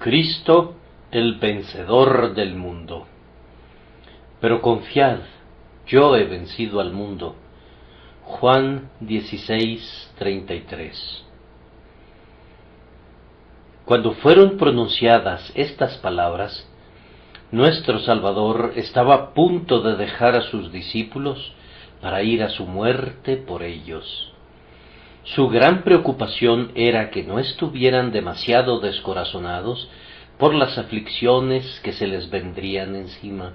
Cristo, el vencedor del mundo. Pero confiad, yo he vencido al mundo. Juan 16:33. Cuando fueron pronunciadas estas palabras, nuestro Salvador estaba a punto de dejar a sus discípulos para ir a su muerte por ellos. Su gran preocupación era que no estuvieran demasiado descorazonados por las aflicciones que se les vendrían encima.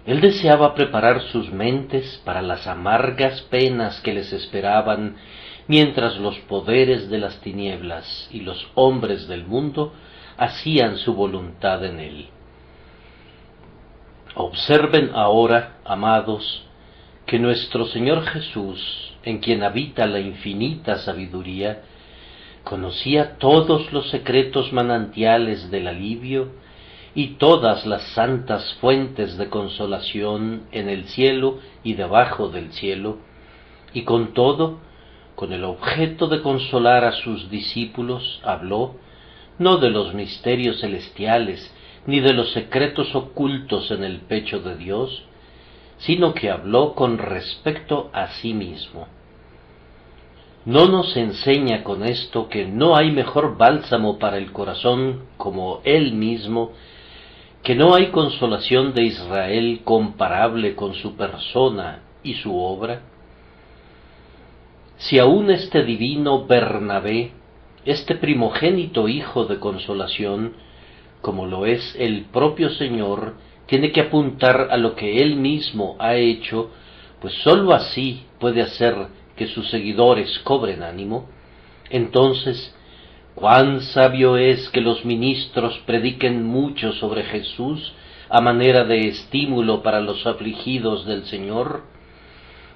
Él deseaba preparar sus mentes para las amargas penas que les esperaban mientras los poderes de las tinieblas y los hombres del mundo hacían su voluntad en él. Observen ahora, amados, que nuestro Señor Jesús, en quien habita la infinita sabiduría, conocía todos los secretos manantiales del alivio y todas las santas fuentes de consolación en el cielo y debajo del cielo, y con todo, con el objeto de consolar a sus discípulos, habló, no de los misterios celestiales, ni de los secretos ocultos en el pecho de Dios, sino que habló con respecto a sí mismo. ¿No nos enseña con esto que no hay mejor bálsamo para el corazón como Él mismo, que no hay consolación de Israel comparable con su persona y su obra? Si aún este divino Bernabé, este primogénito hijo de consolación, como lo es el propio Señor, tiene que apuntar a lo que Él mismo ha hecho, pues sólo así puede hacer que sus seguidores cobren ánimo, entonces, cuán sabio es que los ministros prediquen mucho sobre Jesús a manera de estímulo para los afligidos del Señor,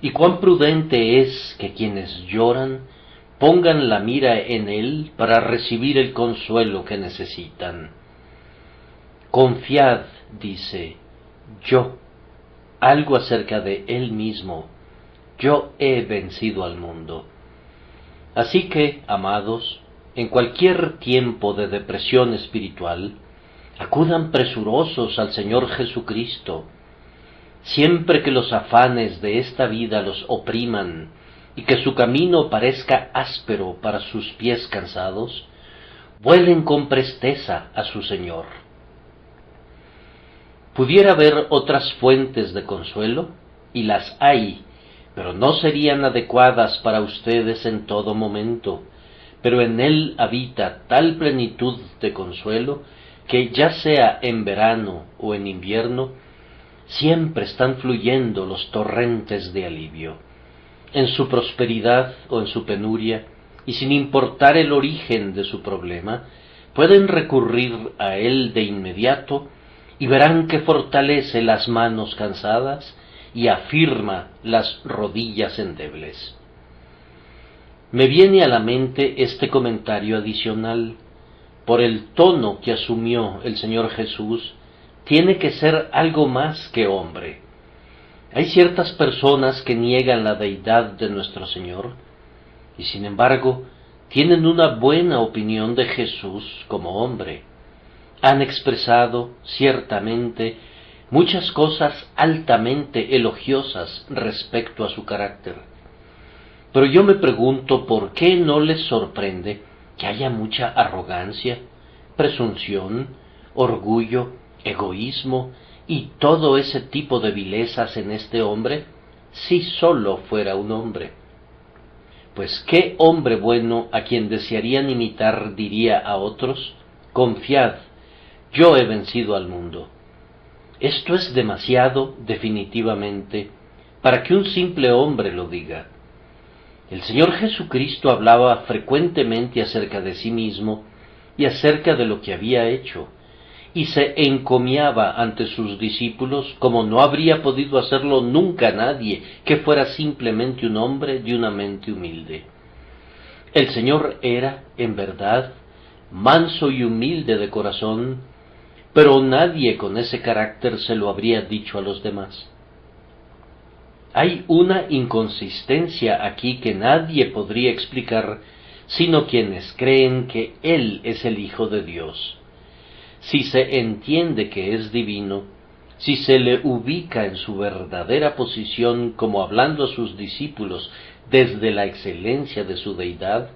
y cuán prudente es que quienes lloran pongan la mira en Él para recibir el consuelo que necesitan. Confiad, dice, yo, algo acerca de Él mismo, yo he vencido al mundo. Así que, amados, en cualquier tiempo de depresión espiritual, acudan presurosos al Señor Jesucristo. Siempre que los afanes de esta vida los opriman y que su camino parezca áspero para sus pies cansados, vuelen con presteza a su Señor. Pudiera haber otras fuentes de consuelo, y las hay, pero no serían adecuadas para ustedes en todo momento, pero en Él habita tal plenitud de consuelo que ya sea en verano o en invierno, siempre están fluyendo los torrentes de alivio. En su prosperidad o en su penuria, y sin importar el origen de su problema, pueden recurrir a Él de inmediato y verán que fortalece las manos cansadas y afirma las rodillas endebles. Me viene a la mente este comentario adicional. Por el tono que asumió el Señor Jesús, tiene que ser algo más que hombre. Hay ciertas personas que niegan la deidad de nuestro Señor, y sin embargo, tienen una buena opinión de Jesús como hombre. Han expresado, ciertamente, muchas cosas altamente elogiosas respecto a su carácter. Pero yo me pregunto por qué no les sorprende que haya mucha arrogancia, presunción, orgullo, egoísmo y todo ese tipo de vilezas en este hombre, si sólo fuera un hombre. Pues qué hombre bueno a quien desearían imitar diría a otros: confiad, yo he vencido al mundo. Esto es demasiado, definitivamente, para que un simple hombre lo diga. El Señor Jesucristo hablaba frecuentemente acerca de sí mismo y acerca de lo que había hecho, y se encomiaba ante sus discípulos como no habría podido hacerlo nunca nadie que fuera simplemente un hombre de una mente humilde. El Señor era, en verdad, manso y humilde de corazón, pero nadie con ese carácter se lo habría dicho a los demás. Hay una inconsistencia aquí que nadie podría explicar, sino quienes creen que Él es el Hijo de Dios. si se entiende que es divino, si se le ubica en su verdadera posición como hablando a sus discípulos desde la excelencia de su deidad,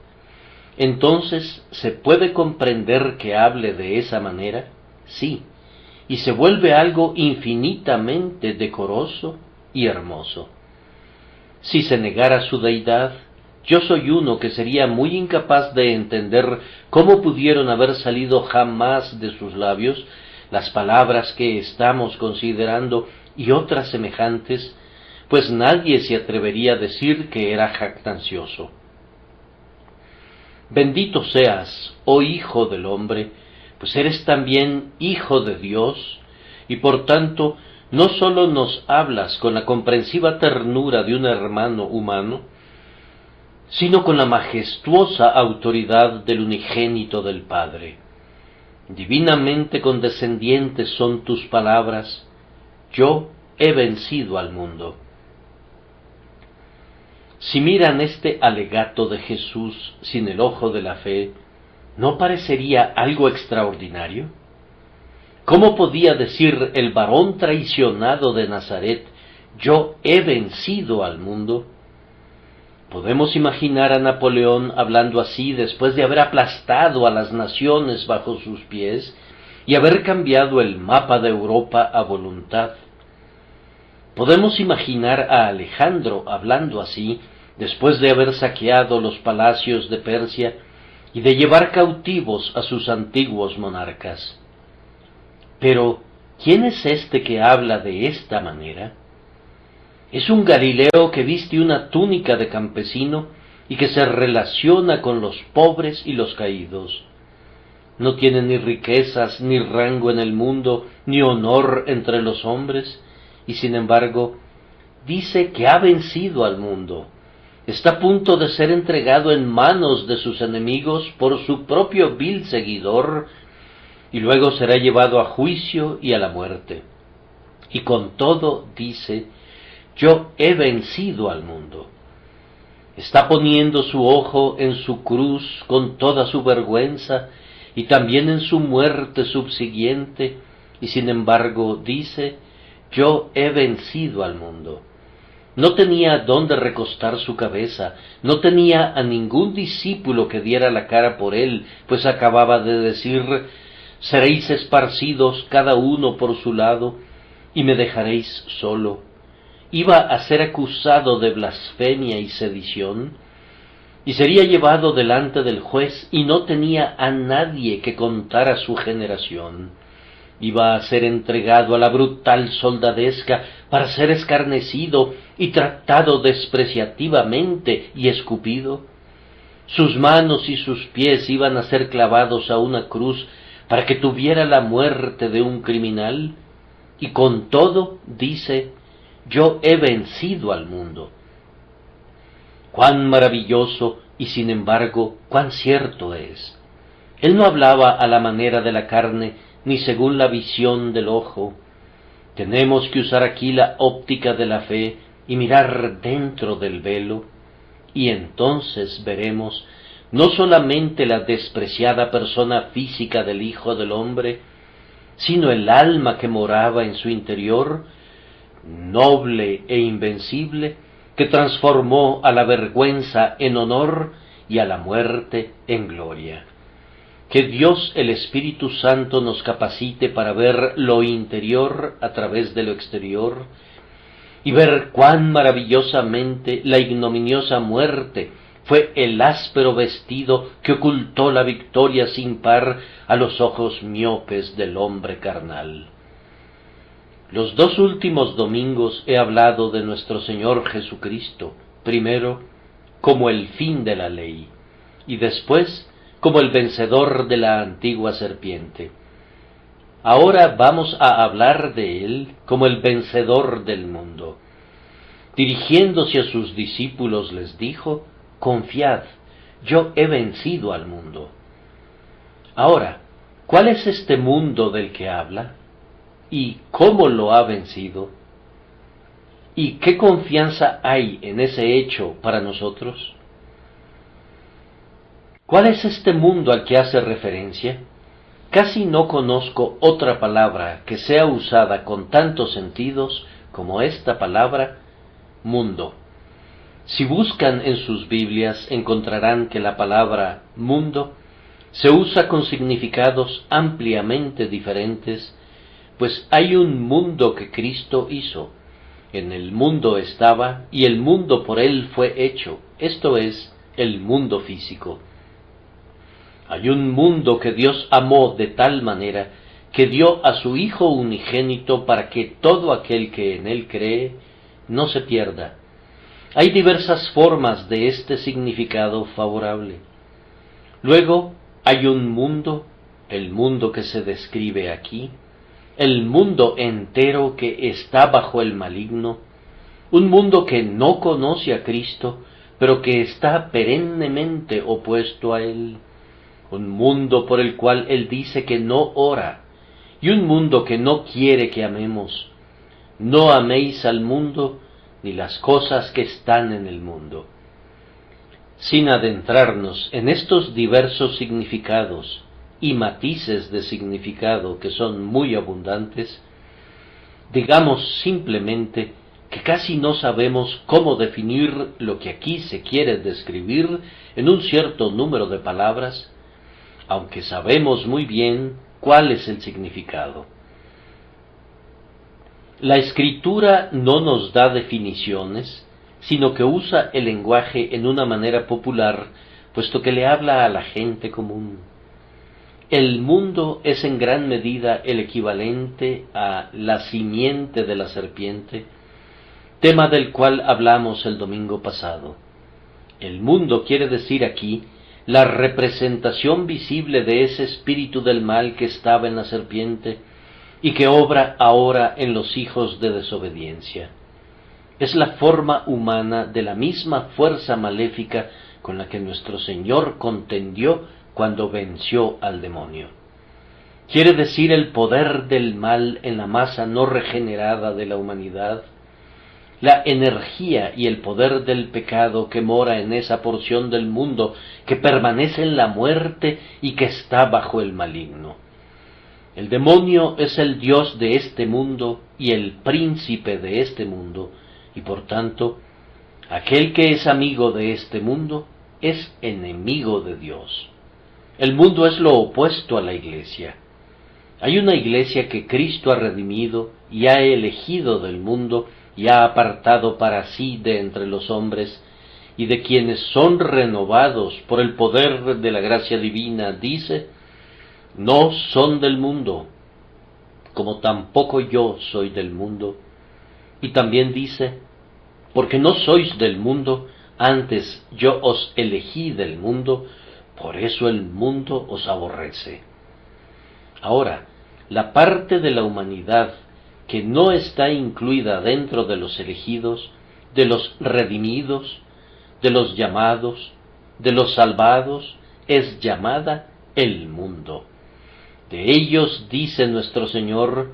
entonces ¿se puede comprender que hable de esa manera? Sí, y se vuelve algo infinitamente decoroso y hermoso. Si se negara su deidad, yo soy uno que sería muy incapaz de entender cómo pudieron haber salido jamás de sus labios las palabras que estamos considerando y otras semejantes, pues nadie se atrevería a decir que era jactancioso. Bendito seas, oh Hijo del Hombre, pues eres también Hijo de Dios, y por tanto no sólo nos hablas con la comprensiva ternura de un hermano humano, sino con la majestuosa autoridad del unigénito del Padre. Divinamente condescendientes son tus palabras: yo he vencido al mundo. Si miran este alegato de Jesús sin el ojo de la fe, ¿no parecería algo extraordinario? ¿Cómo podía decir el varón traicionado de Nazaret: yo he vencido al mundo? Podemos imaginar a Napoleón hablando así después de haber aplastado a las naciones bajo sus pies y haber cambiado el mapa de Europa a voluntad. Podemos imaginar a Alejandro hablando así después de haber saqueado los palacios de Persia y de llevar cautivos a sus antiguos monarcas. Pero, ¿quién es este que habla de esta manera? Es un Galileo que viste una túnica de campesino y que se relaciona con los pobres y los caídos. No tiene ni riquezas, ni rango en el mundo, ni honor entre los hombres, y sin embargo, dice que ha vencido al mundo. Está a punto de ser entregado en manos de sus enemigos por su propio vil seguidor, y luego será llevado a juicio y a la muerte. Y con todo dice: yo he vencido al mundo. Está poniendo su ojo en su cruz con toda su vergüenza y también en su muerte subsiguiente, y sin embargo dice: yo he vencido al mundo. No tenía dónde recostar su cabeza, no tenía a ningún discípulo que diera la cara por él, pues acababa de decir: seréis esparcidos cada uno por su lado, y me dejaréis solo. Iba a ser acusado de blasfemia y sedición, y sería llevado delante del juez, y no tenía a nadie que contara su generación. Iba a ser entregado a la brutal soldadesca para ser escarnecido y tratado despreciativamente y escupido. Sus manos y sus pies iban a ser clavados a una cruz para que tuviera la muerte de un criminal, y con todo dice: yo he vencido al mundo. Cuán maravilloso y sin embargo cuán cierto es. Él no hablaba a la manera de la carne ni según la visión del ojo. Tenemos que usar aquí la óptica de la fe y mirar dentro del velo, y entonces veremos no solamente la despreciada persona física del Hijo del Hombre, sino el alma que moraba en su interior, noble e invencible, que transformó a la vergüenza en honor y a la muerte en gloria. Que Dios el Espíritu Santo nos capacite para ver lo interior a través de lo exterior y ver cuán maravillosamente la ignominiosa muerte fue el áspero vestido que ocultó la victoria sin par a los ojos miopes del hombre carnal. Los 2 últimos domingos he hablado de nuestro Señor Jesucristo, primero como el fin de la ley, y después como el vencedor de la antigua serpiente. Ahora vamos a hablar de Él como el vencedor del mundo. Dirigiéndose a sus discípulos les dijo: confiad, yo he vencido al mundo. Ahora, ¿cuál es este mundo del que habla? ¿Y cómo lo ha vencido? ¿Y qué confianza hay en ese hecho para nosotros? ¿Cuál es este mundo al que hace referencia? Casi no conozco otra palabra que sea usada con tantos sentidos como esta palabra mundo. Si buscan en sus Biblias encontrarán que la palabra mundo se usa con significados ampliamente diferentes, pues hay un mundo que Cristo hizo. En el mundo estaba y el mundo por él fue hecho, esto es, el mundo físico. Hay un mundo que Dios amó de tal manera que dio a su Hijo unigénito para que todo aquel que en él cree no se pierda. Hay diversas formas de este significado favorable. Luego hay un mundo, el mundo que se describe aquí, el mundo entero que está bajo el maligno, un mundo que no conoce a Cristo, pero que está perennemente opuesto a Él, un mundo por el cual Él dice que no ora, y un mundo que no quiere que amemos. No améis al mundo, ni las cosas que están en el mundo. Sin adentrarnos en estos diversos significados y matices de significado que son muy abundantes, digamos simplemente que casi no sabemos cómo definir lo que aquí se quiere describir en un cierto número de palabras, aunque sabemos muy bien cuál es el significado. La Escritura no nos da definiciones, sino que usa el lenguaje en una manera popular, puesto que le habla a la gente común. El mundo es en gran medida el equivalente a la simiente de la serpiente, tema del cual hablamos el domingo pasado. El mundo quiere decir aquí la representación visible de ese espíritu del mal que estaba en la serpiente y que obra ahora en los hijos de desobediencia. Es la forma humana de la misma fuerza maléfica con la que nuestro Señor contendió cuando venció al demonio. Quiere decir el poder del mal en la masa no regenerada de la humanidad, la energía y el poder del pecado que mora en esa porción del mundo que permanece en la muerte y que está bajo el maligno. El demonio es el Dios de este mundo y el príncipe de este mundo, y por tanto, aquel que es amigo de este mundo es enemigo de Dios. El mundo es lo opuesto a la iglesia. Hay una iglesia que Cristo ha redimido y ha elegido del mundo y ha apartado para sí de entre los hombres, y de quienes son renovados por el poder de la gracia divina, dice, no son del mundo, como tampoco yo soy del mundo. Y también dice, porque no sois del mundo, antes yo os elegí del mundo, por eso el mundo os aborrece. Ahora, la parte de la humanidad que no está incluida dentro de los elegidos, de los redimidos, de los llamados, de los salvados, es llamada el mundo. De ellos dice nuestro Señor,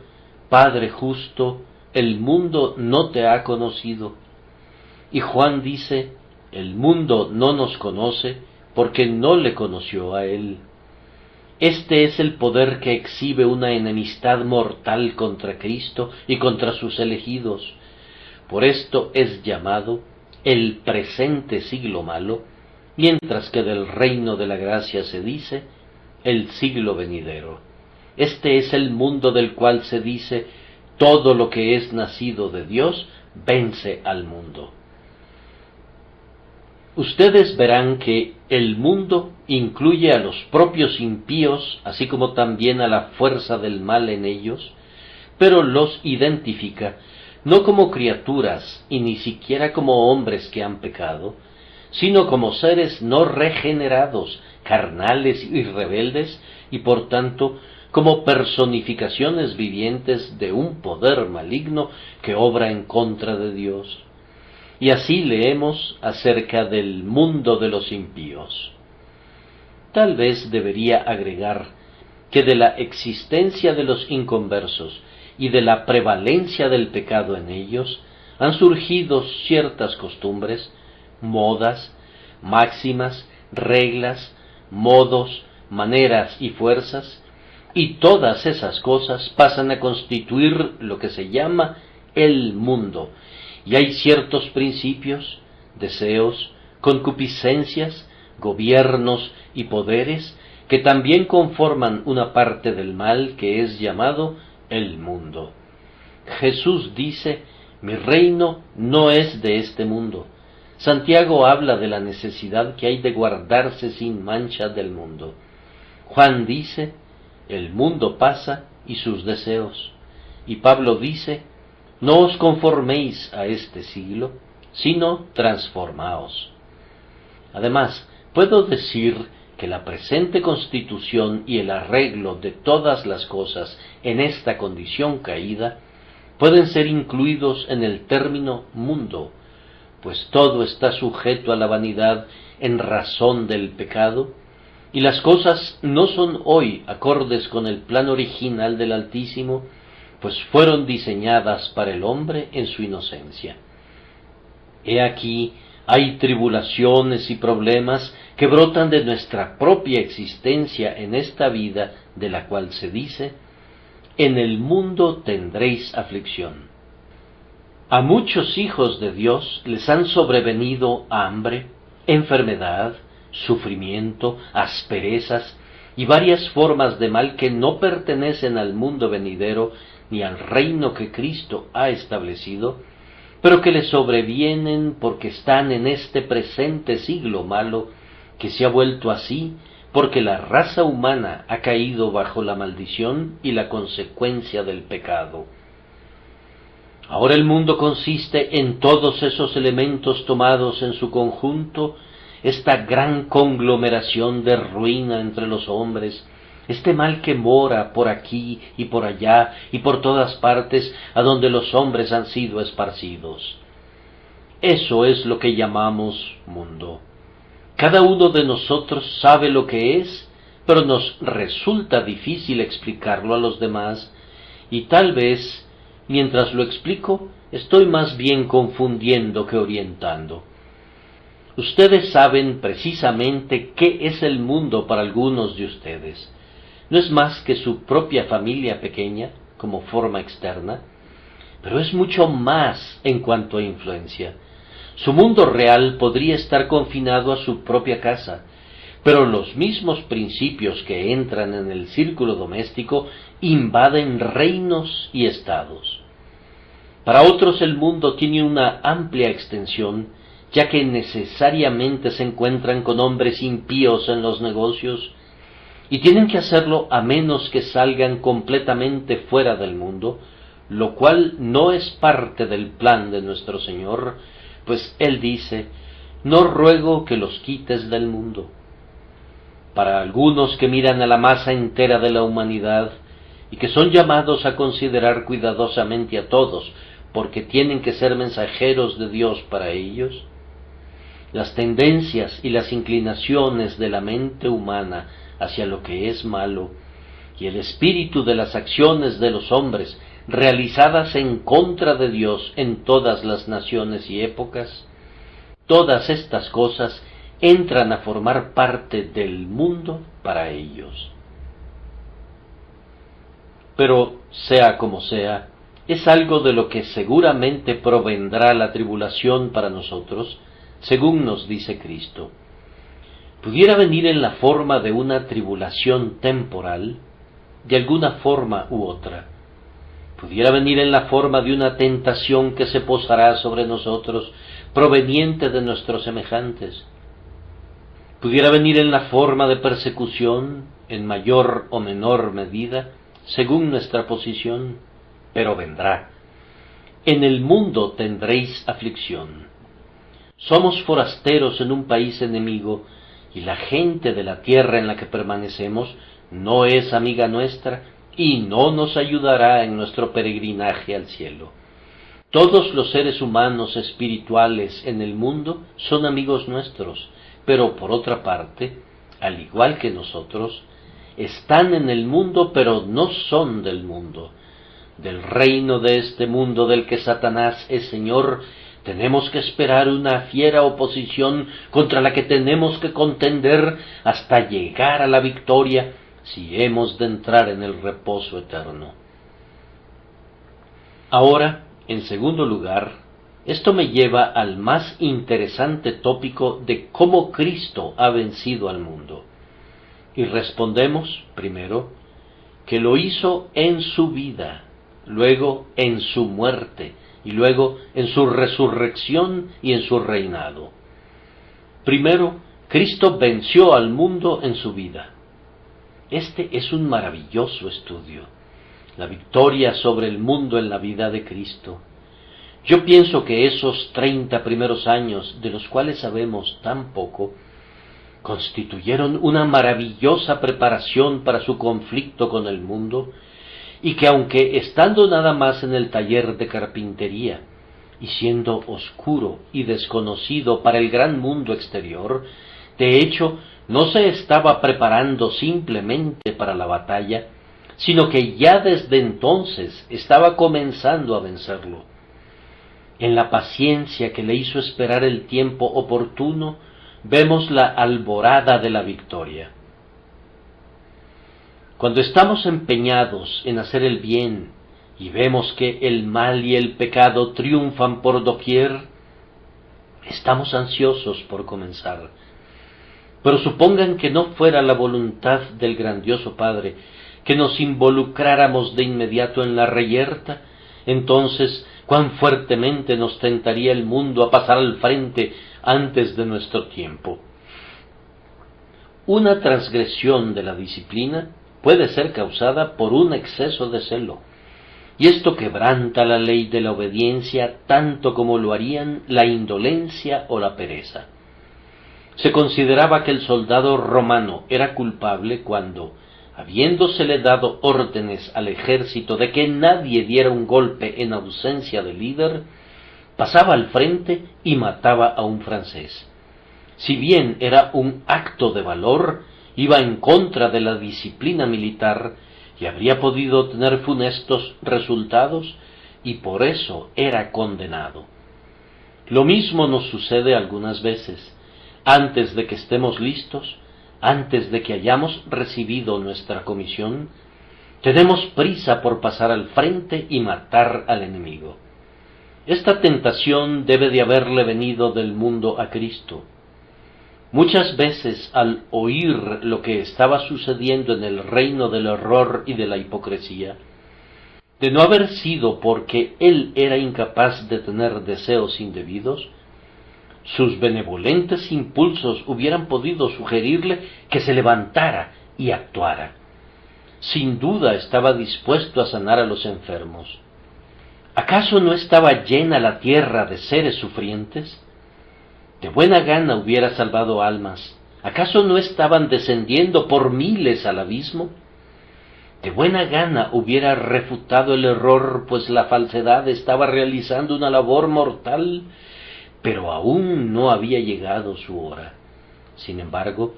Padre justo, el mundo no te ha conocido. Y Juan dice, el mundo no nos conoce porque no le conoció a Él. Este es el poder que exhibe una enemistad mortal contra Cristo y contra sus elegidos. Por esto es llamado el presente siglo malo, mientras que del reino de la gracia se dice el siglo venidero. Este es el mundo del cual se dice todo lo que es nacido de Dios vence al mundo. Ustedes verán que el mundo incluye a los propios impíos, así como también a la fuerza del mal en ellos, pero los identifica no como criaturas y ni siquiera como hombres que han pecado, sino como seres no regenerados, carnales y rebeldes, y por tanto como personificaciones vivientes de un poder maligno que obra en contra de Dios. Y así leemos acerca del mundo de los impíos. Tal vez debería agregar que de la existencia de los inconversos y de la prevalencia del pecado en ellos han surgido ciertas costumbres, modas, máximas, reglas, modos, maneras y fuerzas, y todas esas cosas pasan a constituir lo que se llama el mundo, y hay ciertos principios, deseos, concupiscencias, gobiernos y poderes que también conforman una parte del mal que es llamado el mundo. Jesús dice: mi reino no es de este mundo. Santiago habla de la necesidad que hay de guardarse sin mancha del mundo. Juan dice: el mundo pasa y sus deseos. Y Pablo dice: no os conforméis a este siglo, sino transformaos. Además, puedo decir que la presente constitución y el arreglo de todas las cosas en esta condición caída pueden ser incluidos en el término mundo, pues todo está sujeto a la vanidad en razón del pecado, y las cosas no son hoy acordes con el plan original del Altísimo, pues fueron diseñadas para el hombre en su inocencia. He aquí, hay tribulaciones y problemas que brotan de nuestra propia existencia en esta vida, de la cual se dice: en el mundo tendréis aflicción. A muchos hijos de Dios les han sobrevenido hambre, enfermedad, sufrimiento, asperezas y varias formas de mal que no pertenecen al mundo venidero ni al reino que Cristo ha establecido, pero que les sobrevienen porque están en este presente siglo malo, que se ha vuelto así porque la raza humana ha caído bajo la maldición y la consecuencia del pecado. Ahora el mundo consiste en todos esos elementos tomados en su conjunto, esta gran conglomeración de ruina entre los hombres, este mal que mora por aquí y por allá y por todas partes a donde los hombres han sido esparcidos. Eso es lo que llamamos mundo. Cada uno de nosotros sabe lo que es, pero nos resulta difícil explicarlo a los demás, y tal vez, mientras lo explico, estoy más bien confundiendo que orientando. Ustedes saben precisamente qué es el mundo para algunos de ustedes. No es más que su propia familia pequeña, como forma externa, pero es mucho más en cuanto a influencia. Su mundo real podría estar confinado a su propia casa, pero los mismos principios que entran en el círculo doméstico invaden reinos y estados. Para otros el mundo tiene una amplia extensión, ya que necesariamente se encuentran con hombres impíos en los negocios, y tienen que hacerlo a menos que salgan completamente fuera del mundo, lo cual no es parte del plan de nuestro Señor, pues Él dice: no ruego que los quites del mundo. Para algunos que miran a la masa entera de la humanidad, y que son llamados a considerar cuidadosamente a todos, porque tienen que ser mensajeros de Dios para ellos, las tendencias y las inclinaciones de la mente humana hacia lo que es malo, y el espíritu de las acciones de los hombres realizadas en contra de Dios en todas las naciones y épocas, todas estas cosas entran a formar parte del mundo para ellos. Pero, sea como sea, es algo de lo que seguramente provendrá la tribulación para nosotros, según nos dice Cristo. Pudiera venir en la forma de una tribulación temporal, de alguna forma u otra. Pudiera venir en la forma de una tentación que se posará sobre nosotros, proveniente de nuestros semejantes. Pudiera venir en la forma de persecución, en mayor o menor medida, según nuestra posición, pero vendrá. En el mundo tendréis aflicción. Somos forasteros en un país enemigo, y la gente de la tierra en la que permanecemos no es amiga nuestra, y no nos ayudará en nuestro peregrinaje al cielo. Todos los seres humanos espirituales en el mundo son amigos nuestros, pero por otra parte, al igual que nosotros, están en el mundo pero no son del mundo. Del reino de este mundo del que Satanás es señor, tenemos que esperar una fiera oposición contra la que tenemos que contender hasta llegar a la victoria, si hemos de entrar en el reposo eterno. Ahora, en segundo lugar, esto me lleva al más interesante tópico de cómo Cristo ha vencido al mundo. Y respondemos, primero, que lo hizo en su vida, luego en su muerte, y luego en su resurrección y en su reinado. Primero, Cristo venció al mundo en su vida. Este es un maravilloso estudio, la victoria sobre el mundo en la vida de Cristo. Yo pienso que esos 30 primeros años, de los cuales sabemos tan poco, constituyeron una maravillosa preparación para su conflicto con el mundo, y que aunque estando nada más en el taller de carpintería, y siendo oscuro y desconocido para el gran mundo exterior, de hecho, no se estaba preparando simplemente para la batalla, sino que ya desde entonces estaba comenzando a vencerlo. En la paciencia que le hizo esperar el tiempo oportuno, vemos la alborada de la victoria. Cuando estamos empeñados en hacer el bien y vemos que el mal y el pecado triunfan por doquier, estamos ansiosos por comenzar. Pero supongan que no fuera la voluntad del grandioso Padre que nos involucráramos de inmediato en la reyerta, entonces cuán fuertemente nos tentaría el mundo a pasar al frente antes de nuestro tiempo. Una transgresión de la disciplina puede ser causada por un exceso de celo, y esto quebranta la ley de la obediencia tanto como lo harían la indolencia o la pereza. Se consideraba que el soldado romano era culpable cuando, habiéndosele dado órdenes al ejército de que nadie diera un golpe en ausencia del líder, pasaba al frente y mataba a un francés. Si bien era un acto de valor, iba en contra de la disciplina militar y habría podido tener funestos resultados, y por eso era condenado. Lo mismo nos sucede algunas veces. Antes de que estemos listos, antes de que hayamos recibido nuestra comisión, tenemos prisa por pasar al frente y matar al enemigo. Esta tentación debe de haberle venido del mundo a Cristo. Muchas veces, al oír lo que estaba sucediendo en el reino del error y de la hipocresía, de no haber sido porque él era incapaz de tener deseos indebidos, sus benevolentes impulsos hubieran podido sugerirle que se levantara y actuara. Sin duda estaba dispuesto a sanar a los enfermos. ¿Acaso no estaba llena la tierra de seres sufrientes? De buena gana hubiera salvado almas. ¿Acaso no estaban descendiendo por miles al abismo? De buena gana hubiera refutado el error, pues la falsedad estaba realizando una labor mortal, pero aún no había llegado su hora. Sin embargo,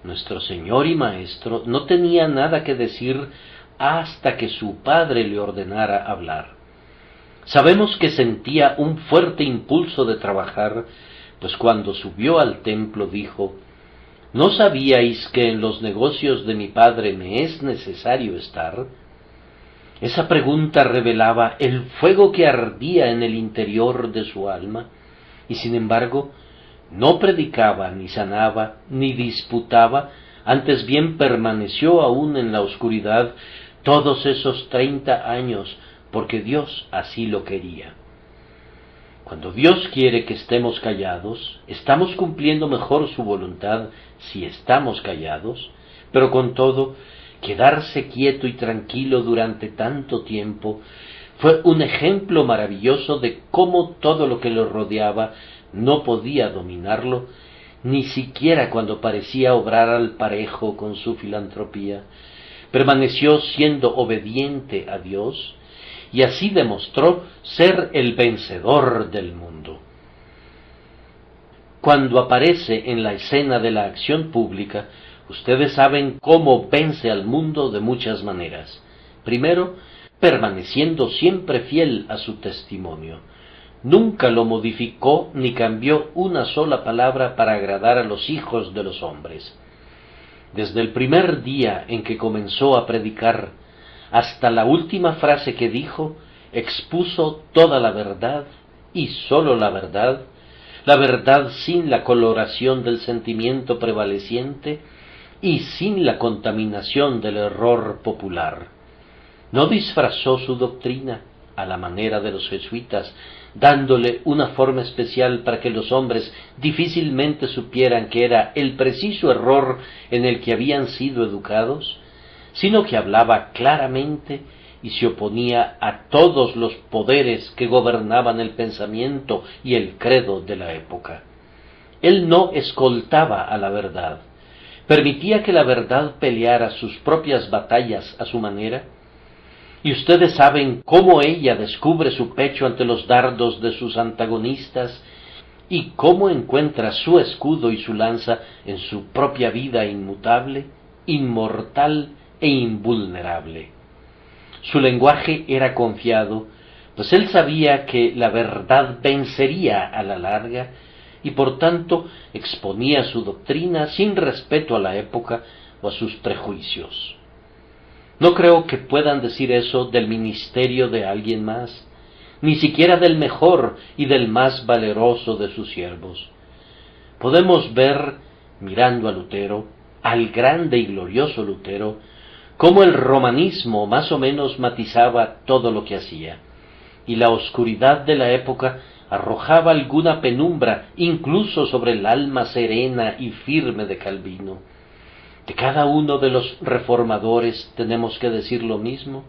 nuestro Señor y Maestro no tenía nada que decir hasta que su Padre le ordenara hablar. Sabemos que sentía un fuerte impulso de trabajar, pues cuando subió al templo dijo: ¿No sabíais que en los negocios de mi Padre me es necesario estar? Esa pregunta revelaba el fuego que ardía en el interior de su alma, y sin embargo no predicaba, ni sanaba, ni disputaba, antes bien permaneció aún en la oscuridad todos esos 30 años, porque Dios así lo quería. Cuando Dios quiere que estemos callados, estamos cumpliendo mejor su voluntad si estamos callados, pero con todo, quedarse quieto y tranquilo durante tanto tiempo fue un ejemplo maravilloso de cómo todo lo que lo rodeaba no podía dominarlo, ni siquiera cuando parecía obrar al parejo con su filantropía. Permaneció siendo obediente a Dios, y así demostró ser el vencedor del mundo. Cuando aparece en la escena de la acción pública, ustedes saben cómo vence al mundo de muchas maneras. Primero, permaneciendo siempre fiel a su testimonio. Nunca lo modificó ni cambió una sola palabra para agradar a los hijos de los hombres. Desde el primer día en que comenzó a predicar hasta la última frase que dijo, expuso toda la verdad y sólo la verdad sin la coloración del sentimiento prevaleciente y sin la contaminación del error popular. No disfrazó su doctrina a la manera de los jesuitas, dándole una forma especial para que los hombres difícilmente supieran que era el preciso error en el que habían sido educados, sino que hablaba claramente y se oponía a todos los poderes que gobernaban el pensamiento y el credo de la época. Él no escoltaba a la verdad, permitía que la verdad peleara sus propias batallas a su manera, y ustedes saben cómo ella descubre su pecho ante los dardos de sus antagonistas y cómo encuentra su escudo y su lanza en su propia vida inmutable, inmortal e invulnerable. Su lenguaje era confiado, pues él sabía que la verdad vencería a la larga y por tanto exponía su doctrina sin respeto a la época o a sus prejuicios. No creo que puedan decir eso del ministerio de alguien más, ni siquiera del mejor y del más valeroso de sus siervos. Podemos ver, mirando a Lutero, al grande y glorioso Lutero, cómo el romanismo más o menos matizaba todo lo que hacía, y la oscuridad de la época arrojaba alguna penumbra incluso sobre el alma serena y firme de Calvino. De cada uno de los reformadores tenemos que decir lo mismo.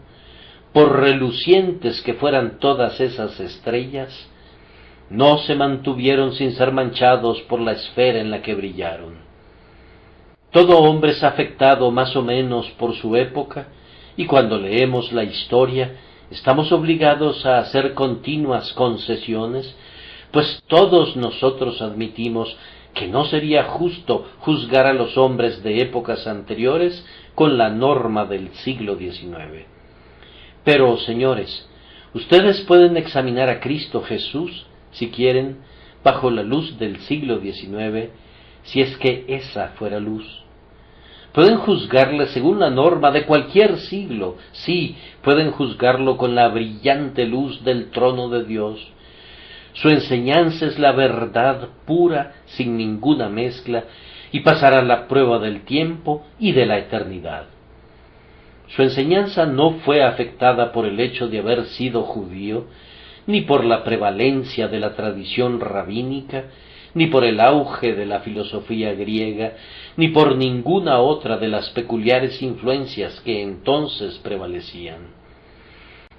Por relucientes que fueran todas esas estrellas, no se mantuvieron sin ser manchados por la esfera en la que brillaron. Todo hombre es afectado más o menos por su época, y cuando leemos la historia estamos obligados a hacer continuas concesiones, pues todos nosotros admitimos que no sería justo juzgar a los hombres de épocas anteriores con la norma del siglo XIX. Pero, señores, ustedes pueden examinar a Cristo Jesús, si quieren, bajo la luz del siglo XIX, si es que esa fuera luz. Pueden juzgarle según la norma de cualquier siglo, sí, pueden juzgarlo con la brillante luz del trono de Dios. Su enseñanza es la verdad pura, sin ninguna mezcla, y pasará la prueba del tiempo y de la eternidad. Su enseñanza no fue afectada por el hecho de haber sido judío, ni por la prevalencia de la tradición rabínica, ni por el auge de la filosofía griega, ni por ninguna otra de las peculiares influencias que entonces prevalecían.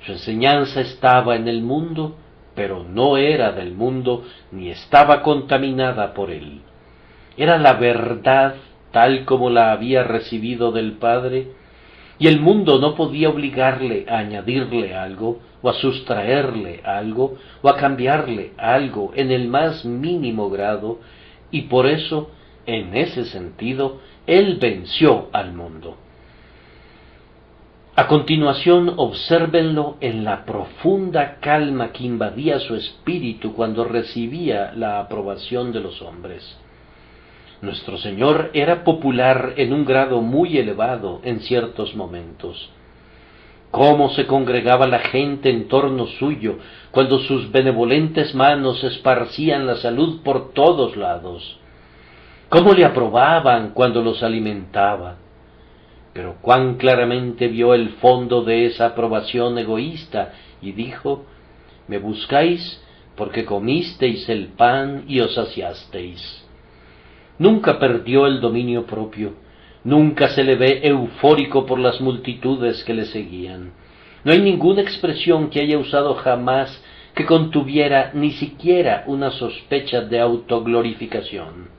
Su enseñanza estaba en el mundo, pero no era del mundo ni estaba contaminada por él. Era la verdad tal como la había recibido del Padre, y el mundo no podía obligarle a añadirle algo, o a sustraerle algo, o a cambiarle algo en el más mínimo grado, y por eso, en ese sentido, él venció al mundo. A continuación, obsérvenlo en la profunda calma que invadía su espíritu cuando recibía la aprobación de los hombres. Nuestro Señor era popular en un grado muy elevado en ciertos momentos. Cómo se congregaba la gente en torno suyo cuando sus benevolentes manos esparcían la salud por todos lados. Cómo le aprobaban cuando los alimentaba. Pero cuán claramente vio el fondo de esa aprobación egoísta y dijo: «Me buscáis porque comisteis el pan y os saciasteis». Nunca perdió el dominio propio, nunca se le ve eufórico por las multitudes que le seguían. No hay ninguna expresión que haya usado jamás que contuviera ni siquiera una sospecha de autoglorificación.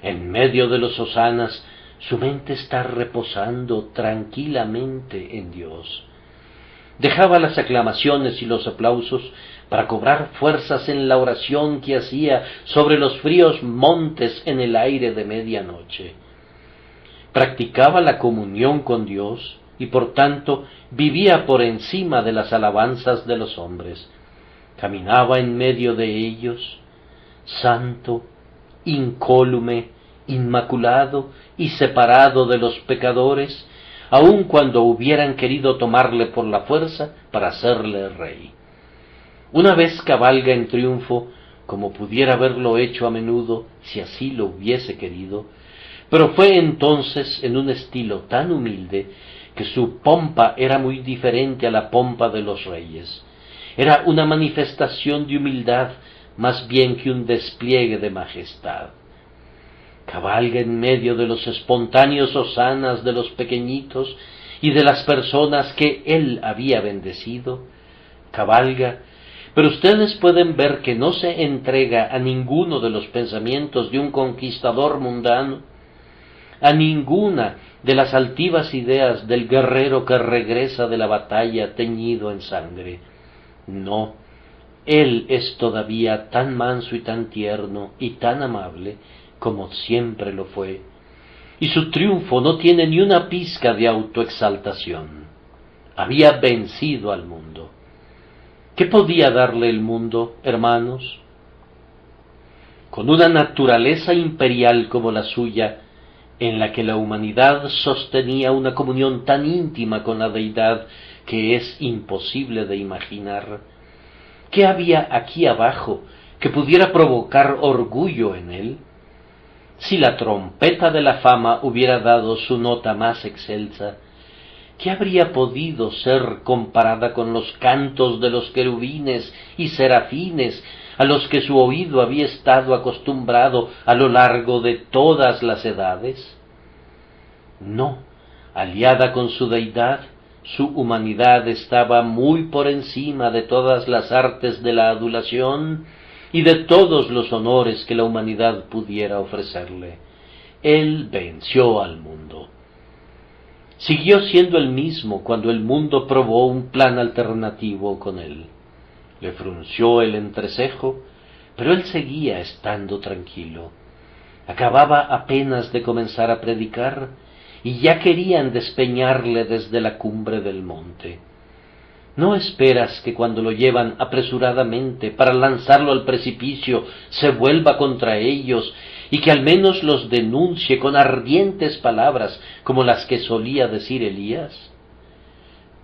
En medio de los hosanas, su mente está reposando tranquilamente en Dios. Dejaba las aclamaciones y los aplausos para cobrar fuerzas en la oración que hacía sobre los fríos montes en el aire de medianoche. Practicaba la comunión con Dios y por tanto vivía por encima de las alabanzas de los hombres. Caminaba en medio de ellos, santo, incólume, inmaculado y separado de los pecadores, aun cuando hubieran querido tomarle por la fuerza para hacerle rey. Una vez cabalga en triunfo, como pudiera haberlo hecho a menudo si así lo hubiese querido, pero fue entonces en un estilo tan humilde que su pompa era muy diferente a la pompa de los reyes. Era una manifestación de humildad más bien que un despliegue de majestad. Cabalga en medio de los espontáneos hosanas de los pequeñitos y de las personas que él había bendecido. Cabalga, pero ustedes pueden ver que no se entrega a ninguno de los pensamientos de un conquistador mundano, a ninguna de las altivas ideas del guerrero que regresa de la batalla teñido en sangre. No, él es todavía tan manso y tan tierno y tan amable como siempre lo fue, y su triunfo no tiene ni una pizca de autoexaltación. Había vencido al mundo. ¿Qué podía darle el mundo, hermanos? Con una naturaleza imperial como la suya, en la que la humanidad sostenía una comunión tan íntima con la deidad que es imposible de imaginar, ¿qué había aquí abajo que pudiera provocar orgullo en él? Si la trompeta de la fama hubiera dado su nota más excelsa, ¿qué habría podido ser comparada con los cantos de los querubines y serafines a los que su oído había estado acostumbrado a lo largo de todas las edades? No, aliada con su deidad, su humanidad estaba muy por encima de todas las artes de la adulación y de todos los honores que la humanidad pudiera ofrecerle. Él venció al mundo. Siguió siendo el mismo cuando el mundo probó un plan alternativo con él. Le frunció el entrecejo, pero él seguía estando tranquilo. Acababa apenas de comenzar a predicar y ya querían despeñarle desde la cumbre del monte. ¿No esperas que cuando lo llevan apresuradamente para lanzarlo al precipicio se vuelva contra ellos y que al menos los denuncie con ardientes palabras como las que solía decir Elías?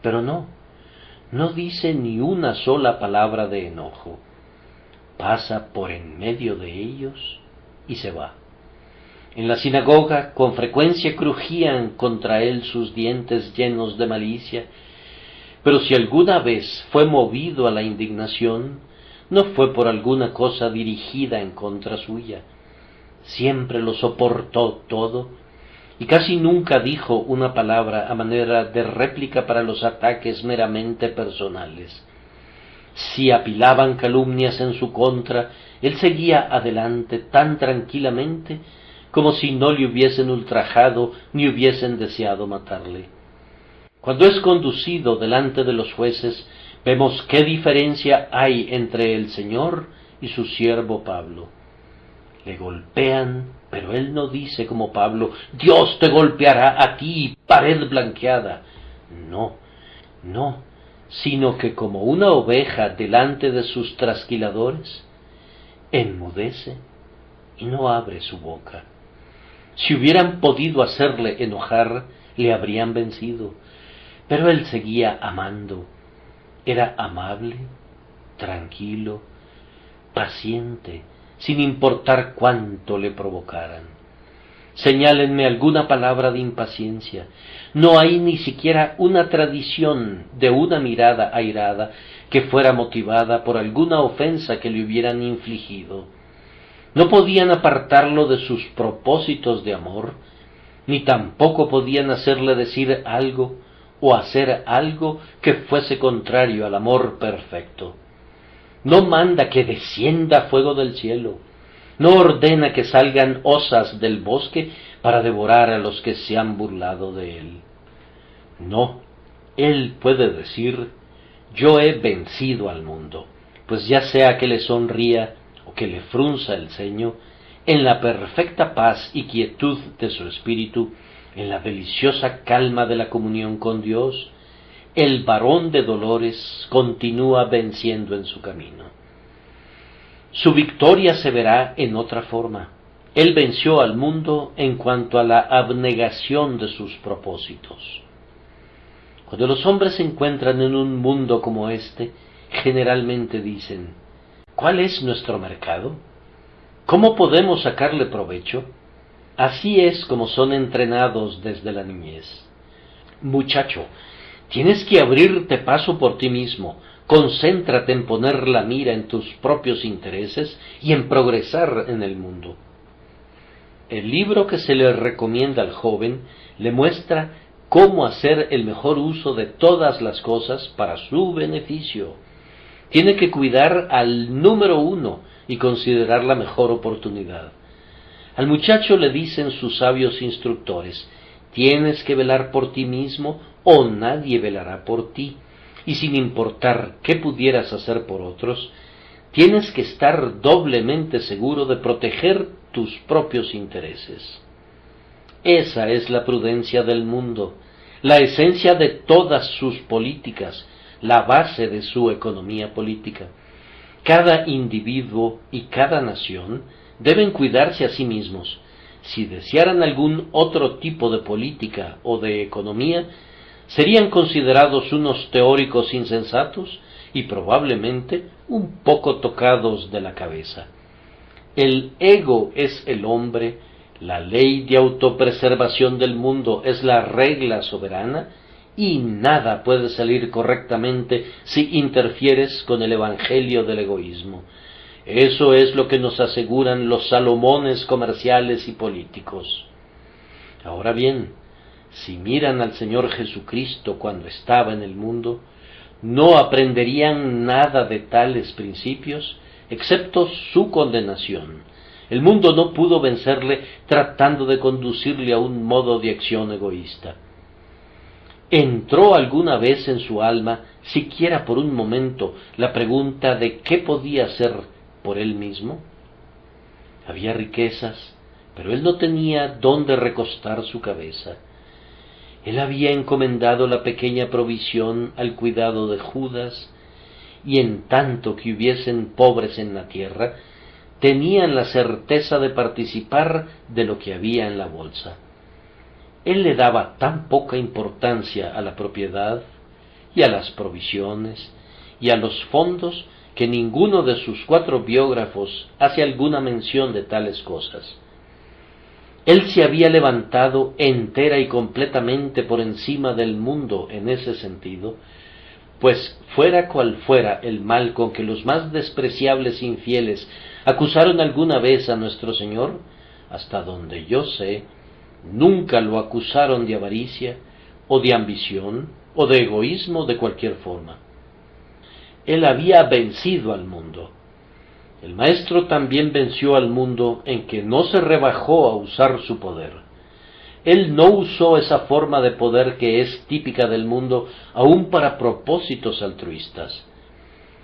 Pero no dice ni una sola palabra de enojo. Pasa por en medio de ellos y se va. En la sinagoga con frecuencia crujían contra él sus dientes llenos de malicia, pero si alguna vez fue movido a la indignación, no fue por alguna cosa dirigida en contra suya. Siempre lo soportó todo, y casi nunca dijo una palabra a manera de réplica para los ataques meramente personales. Si apilaban calumnias en su contra, él seguía adelante tan tranquilamente como si no le hubiesen ultrajado ni hubiesen deseado matarle. Cuando es conducido delante de los jueces, vemos qué diferencia hay entre el Señor y su siervo Pablo. Le golpean, pero él no dice como Pablo: Dios te golpeará a ti, pared blanqueada. No, sino que como una oveja delante de sus trasquiladores, enmudece y no abre su boca. Si hubieran podido hacerle enojar, le habrían vencido, pero él seguía amando. Era amable, tranquilo, paciente, sin importar cuánto le provocaran. Señálenme alguna palabra de impaciencia. No hay ni siquiera una tradición de una mirada airada que fuera motivada por alguna ofensa que le hubieran infligido. No podían apartarlo de sus propósitos de amor, ni tampoco podían hacerle decir algo o hacer algo que fuese contrario al amor perfecto. No manda que descienda fuego del cielo, no ordena que salgan osas del bosque para devorar a los que se han burlado de él. No, él puede decir: yo he vencido al mundo, pues ya sea que le sonría o que le frunza el ceño, en la perfecta paz y quietud de su espíritu, en la deliciosa calma de la comunión con Dios, el varón de dolores continúa venciendo en su camino. Su victoria se verá en otra forma. Él venció al mundo en cuanto a la abnegación de sus propósitos. Cuando los hombres se encuentran en un mundo como este, generalmente dicen: ¿cuál es nuestro mercado? ¿Cómo podemos sacarle provecho? Así es como son entrenados desde la niñez. Muchacho, tienes que abrirte paso por ti mismo, concéntrate en poner la mira en tus propios intereses y en progresar en el mundo. El libro que se le recomienda al joven le muestra cómo hacer el mejor uso de todas las cosas para su beneficio. Tiene que cuidar al número uno y considerar la mejor oportunidad. Al muchacho le dicen sus sabios instructores: tienes que velar por ti mismo o nadie velará por ti, y sin importar qué pudieras hacer por otros, tienes que estar doblemente seguro de proteger tus propios intereses. Esa es la prudencia del mundo, la esencia de todas sus políticas, la base de su economía política. Cada individuo y cada nación deben cuidarse a sí mismos. Si desearan algún otro tipo de política o de economía, serían considerados unos teóricos insensatos y probablemente un poco tocados de la cabeza. El ego es el hombre, la ley de autopreservación del mundo es la regla soberana, y nada puede salir correctamente si interfieres con el evangelio del egoísmo. Eso es lo que nos aseguran los Salomones comerciales y políticos. Ahora bien, si miran al Señor Jesucristo cuando estaba en el mundo, no aprenderían nada de tales principios, excepto su condenación. El mundo no pudo vencerle tratando de conducirle a un modo de acción egoísta. ¿Entró alguna vez en su alma, siquiera por un momento, la pregunta de qué podía hacer por él mismo? Había riquezas, pero él no tenía dónde recostar su cabeza. Él había encomendado la pequeña provisión al cuidado de Judas, y en tanto que hubiesen pobres en la tierra, tenían la certeza de participar de lo que había en la bolsa. Él le daba tan poca importancia a la propiedad y a las provisiones y a los fondos que ninguno de sus 4 biógrafos hace alguna mención de tales cosas. Él se había levantado entera y completamente por encima del mundo en ese sentido, pues fuera cual fuera el mal con que los más despreciables infieles acusaron alguna vez a nuestro Señor, hasta donde yo sé, nunca lo acusaron de avaricia, o de ambición, o de egoísmo de cualquier forma. Él había vencido al mundo. El Maestro también venció al mundo en que no se rebajó a usar su poder. Él no usó esa forma de poder que es típica del mundo aún para propósitos altruistas.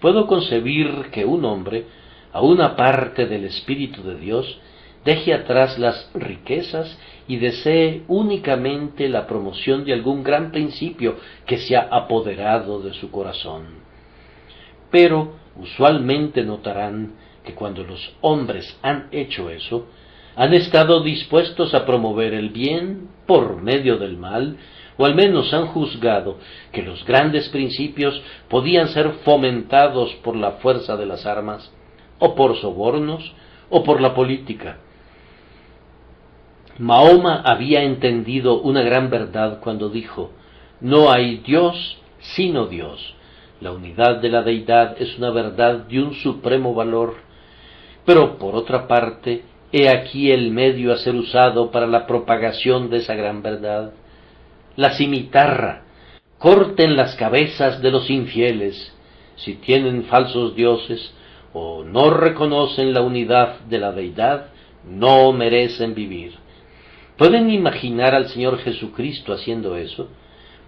Puedo concebir que un hombre, a una parte del Espíritu de Dios, deje atrás las riquezas y desee únicamente la promoción de algún gran principio que se ha apoderado de su corazón. Pero usualmente notarán que cuando los hombres han hecho eso, han estado dispuestos a promover el bien por medio del mal, o al menos han juzgado que los grandes principios podían ser fomentados por la fuerza de las armas, o por sobornos, o por la política. Mahoma había entendido una gran verdad cuando dijo: no hay Dios sino Dios. La unidad de la deidad es una verdad de un supremo valor, pero por otra parte, he aquí el medio a ser usado para la propagación de esa gran verdad. La cimitarra: corten las cabezas de los infieles. Si tienen falsos dioses o no reconocen la unidad de la deidad, no merecen vivir. ¿Pueden imaginar al Señor Jesucristo haciendo eso?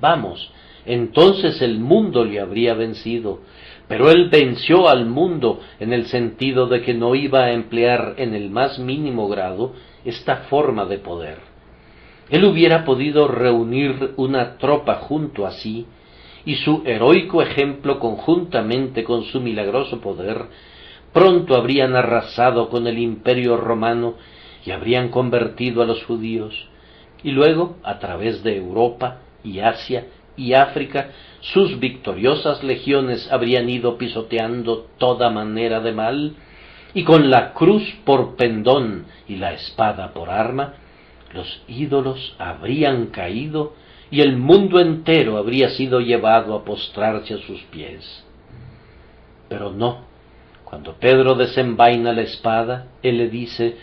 Vamos, entonces el mundo le habría vencido, pero Él venció al mundo en el sentido de que no iba a emplear en el más mínimo grado esta forma de poder. Él hubiera podido reunir una tropa junto a sí, y su heroico ejemplo conjuntamente con su milagroso poder pronto habrían arrasado con el imperio romano y habrían convertido a los judíos, y luego, a través de Europa y Asia y África, sus victoriosas legiones habrían ido pisoteando toda manera de mal, y con la cruz por pendón y la espada por arma, los ídolos habrían caído y el mundo entero habría sido llevado a postrarse a sus pies. Pero no, cuando Pedro desenvaina la espada, él le dice: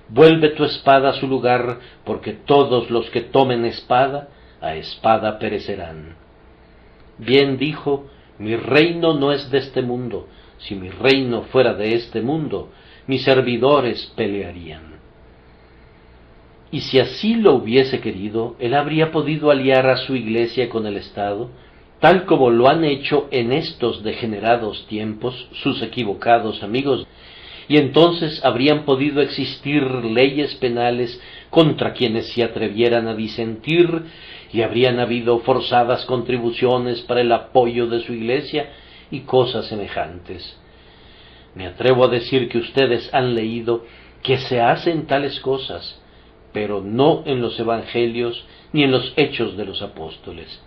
vuelve tu espada a su lugar, porque todos los que tomen espada, a espada perecerán. Bien dijo: mi reino no es de este mundo. Si mi reino fuera de este mundo, mis servidores pelearían. Y si así lo hubiese querido, él habría podido aliar a su iglesia con el Estado, tal como lo han hecho en estos degenerados tiempos sus equivocados amigos, y entonces habrían podido existir leyes penales contra quienes se atrevieran a disentir, y habrían habido forzadas contribuciones para el apoyo de su iglesia y cosas semejantes. Me atrevo a decir que ustedes han leído que se hacen tales cosas, pero no en los evangelios ni en los hechos de los apóstoles.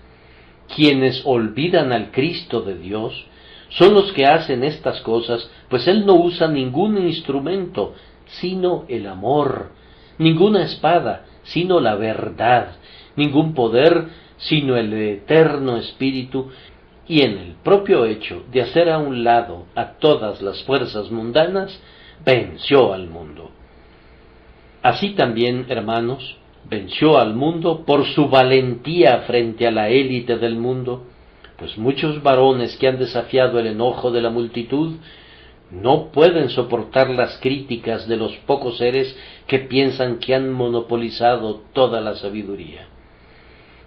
Quienes olvidan al Cristo de Dios son los que hacen estas cosas, pues Él no usa ningún instrumento, sino el amor, ninguna espada, sino la verdad, ningún poder, sino el eterno Espíritu, y en el propio hecho de hacer a un lado a todas las fuerzas mundanas, venció al mundo. Así también, hermanos, venció al mundo por su valentía frente a la élite del mundo, pues muchos varones que han desafiado el enojo de la multitud no pueden soportar las críticas de los pocos seres que piensan que han monopolizado toda la sabiduría.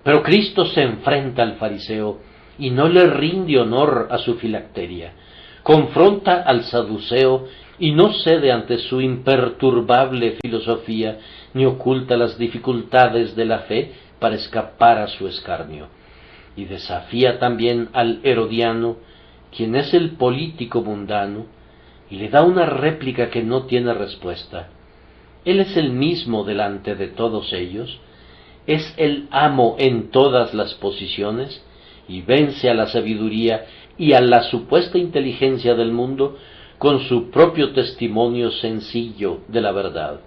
Pero Cristo se enfrenta al fariseo y no le rinde honor a su filacteria. Confronta al saduceo y no cede ante su imperturbable filosofía, ni oculta las dificultades de la fe para escapar a su escarnio. Y desafía también al herodiano, quien es el político mundano, y le da una réplica que no tiene respuesta. Él es el mismo delante de todos ellos, es el amo en todas las posiciones, y vence a la sabiduría y a la supuesta inteligencia del mundo con su propio testimonio sencillo de la verdad,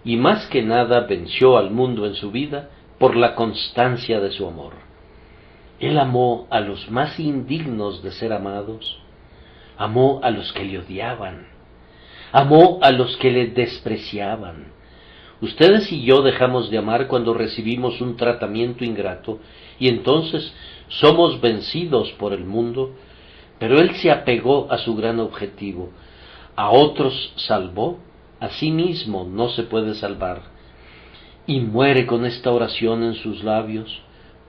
y más que nada venció al mundo en su vida por la constancia de su amor. Él amó a los más indignos de ser amados, amó a los que le odiaban, amó a los que le despreciaban. Ustedes y yo dejamos de amar cuando recibimos un tratamiento ingrato, y entonces somos vencidos por el mundo, pero Él se apegó a su gran objetivo. A otros salvó, a sí mismo no se puede salvar. Y muere con esta oración en sus labios: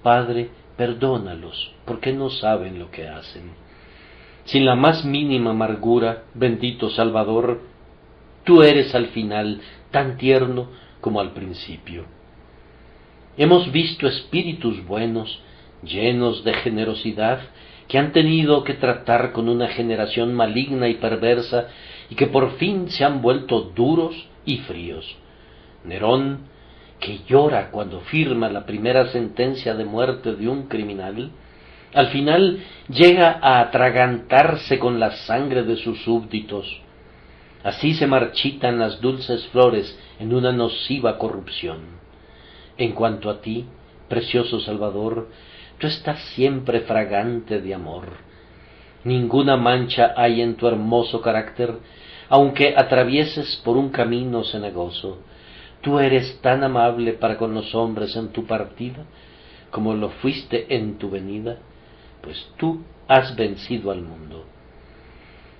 Padre, perdónalos, porque no saben lo que hacen. Sin la más mínima amargura, bendito Salvador, tú eres al final tan tierno como al principio. Hemos visto espíritus buenos, llenos de generosidad, que han tenido que tratar con una generación maligna y perversa, y que por fin se han vuelto duros y fríos. Nerón, que llora cuando firma la primera sentencia de muerte de un criminal, al final llega a atragantarse con la sangre de sus súbditos. Así se marchitan las dulces flores en una nociva corrupción. En cuanto a ti, precioso Salvador, tú estás siempre fragante de amor. Ninguna mancha hay en tu hermoso carácter, aunque atravieses por un camino cenagoso. Tú eres tan amable para con los hombres en tu partida, como lo fuiste en tu venida, pues tú has vencido al mundo.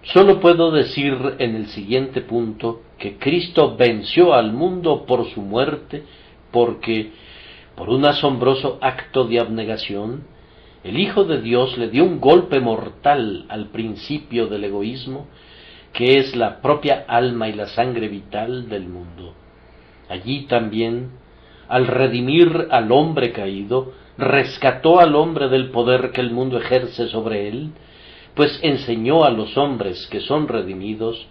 Solo puedo decir en el siguiente punto que Cristo venció al mundo por su muerte, porque, por un asombroso acto de abnegación, el Hijo de Dios le dio un golpe mortal al principio del egoísmo, que es la propia alma y la sangre vital del mundo. Allí también, al redimir al hombre caído, rescató al hombre del poder que el mundo ejerce sobre él, pues enseñó a los hombres que son redimidos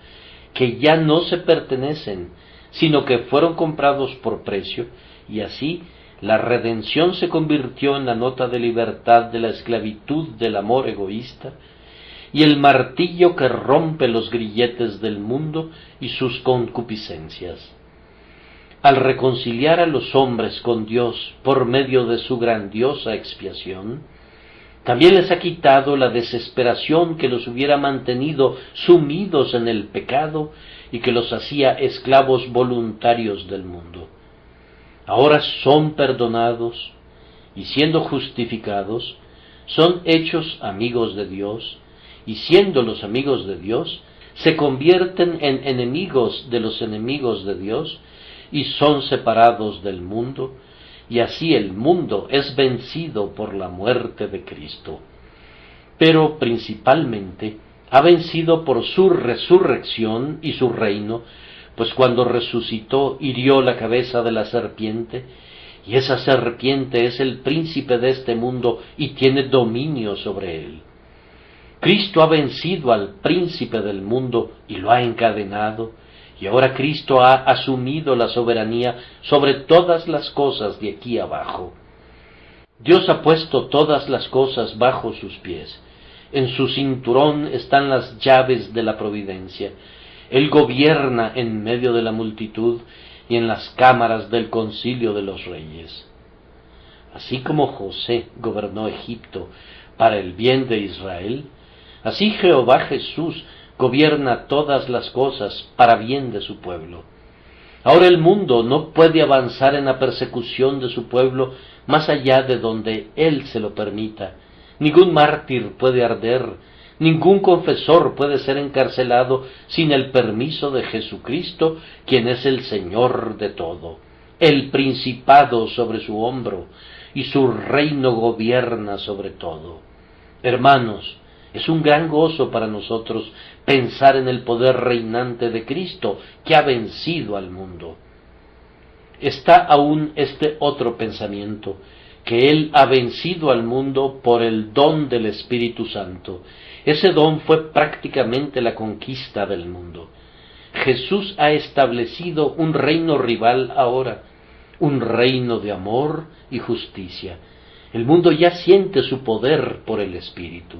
que ya no se pertenecen sino que fueron comprados por precio, y así la redención se convirtió en la nota de libertad de la esclavitud del amor egoísta, y el martillo que rompe los grilletes del mundo y sus concupiscencias. Al reconciliar a los hombres con Dios por medio de su grandiosa expiación, también les ha quitado la desesperación que los hubiera mantenido sumidos en el pecado y que los hacía esclavos voluntarios del mundo. Ahora son perdonados y siendo justificados, son hechos amigos de Dios, y siendo los amigos de Dios, se convierten en enemigos de los enemigos de Dios, y son separados del mundo, y así el mundo es vencido por la muerte de Cristo. Pero principalmente ha vencido por su resurrección y su reino, pues cuando resucitó hirió la cabeza de la serpiente, y esa serpiente es el príncipe de este mundo y tiene dominio sobre él. Cristo ha vencido al príncipe del mundo y lo ha encadenado, y ahora Cristo ha asumido la soberanía sobre todas las cosas de aquí abajo. Dios ha puesto todas las cosas bajo sus pies. En su cinturón están las llaves de la providencia. Él gobierna en medio de la multitud y en las cámaras del concilio de los reyes. Así como José gobernó Egipto para el bien de Israel, así Jehová Jesús gobierna todas las cosas para bien de su pueblo. Ahora el mundo no puede avanzar en la persecución de su pueblo más allá de donde Él se lo permita. Ningún mártir puede arder, ningún confesor puede ser encarcelado sin el permiso de Jesucristo, quien es el Señor de todo, el principado sobre su hombro, y su reino gobierna sobre todo. Hermanos, es un gran gozo para nosotros pensar en el poder reinante de Cristo que ha vencido al mundo. Está aún este otro pensamiento, que Él ha vencido al mundo por el don del Espíritu Santo. Ese don fue prácticamente la conquista del mundo. Jesús ha establecido un reino rival ahora, un reino de amor y justicia. El mundo ya siente su poder por el Espíritu.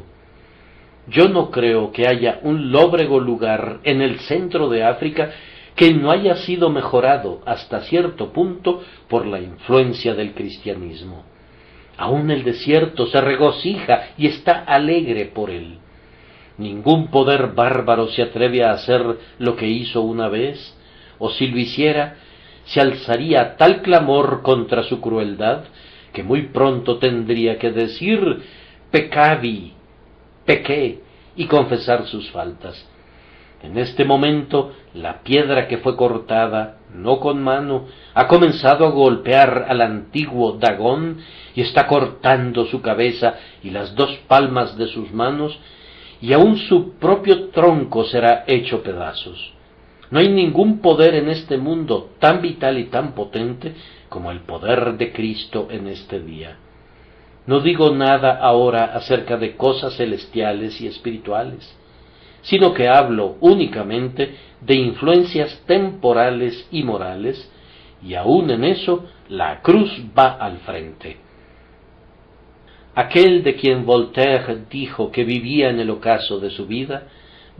Yo no creo que haya un lóbrego lugar en el centro de África que no haya sido mejorado hasta cierto punto por la influencia del cristianismo. Aún el desierto se regocija y está alegre por él. Ningún poder bárbaro se atreve a hacer lo que hizo una vez, o si lo hiciera, se alzaría tal clamor contra su crueldad que muy pronto tendría que decir «pecavi», pequé, y confesar sus faltas. En este momento, la piedra que fue cortada, no con mano, ha comenzado a golpear al antiguo Dagón y está cortando su cabeza y las dos palmas de sus manos, y aun su propio tronco será hecho pedazos. No hay ningún poder en este mundo tan vital y tan potente como el poder de Cristo en este día. No digo nada ahora acerca de cosas celestiales y espirituales, sino que hablo únicamente de influencias temporales y morales, y aún en eso la cruz va al frente. Aquel de quien Voltaire dijo que vivía en el ocaso de su vida,